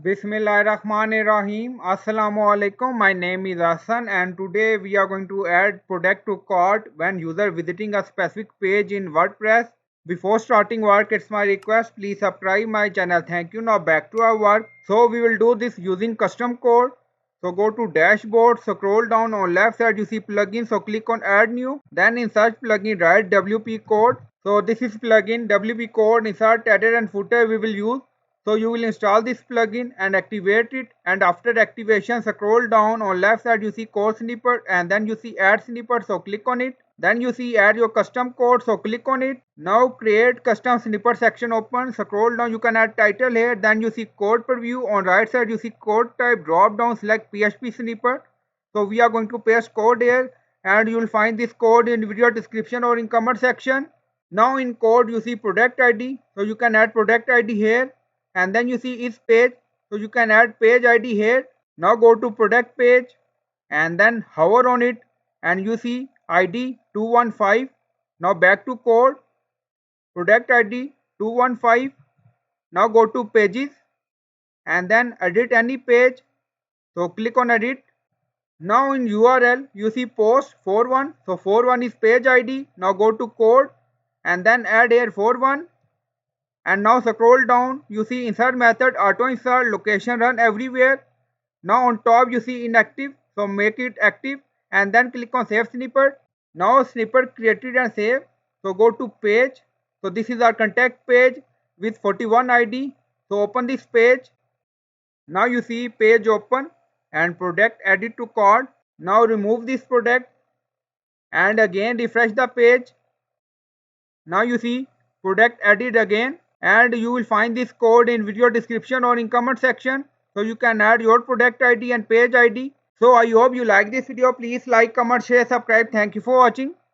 Bismillahirrahmanirrahim. Assalamu alaikum. My name is Hassan and today we are going to add product to cart when user visiting a specific page in WordPress. Before starting work, it's my request, please subscribe my channel. Thank you. Now back to our work. So we will do this using custom code. So go to dashboard, scroll down on left side you see plugin, so click on add new. Then in search plugin write WP code. So this is plugin WP code, insert header and footer we will use. So you will install this plugin and activate it, and after activation scroll down on left side you see code snippet and then you see add snippet, so click on it. Then you see add your custom code, so click on it. Now create custom snippet section open, scroll down you can add title here, then you see code preview on right side you see code type, drop down select PHP snippet. So we are going to paste code here and you will find this code in video description or in comment section. Now in code you see product ID, so you can add product ID here, and then you see is page, so you can add page ID here. Now go to product page and then hover on it and you see ID 215. Now back to code, product ID 215. Now go to pages and then edit any page, so click on edit. Now in URL you see post 41, so 41 is page ID. Now go to code and then add here 41. And now scroll down you see insert method auto insert location run everywhere. Now on top you see inactive, so make it active and then click on save snippet. Now snippet created and saved, so go to page. So this is our contact page with 41 ID, so open this page. Now you see page open and product added to cart. Now remove this product and again refresh the page. Now you see product added again, and you will find this code in video description or in comment section, so you can add your product ID and page ID. So I hope you like this video. Please like, comment, share, subscribe. Thank you for watching.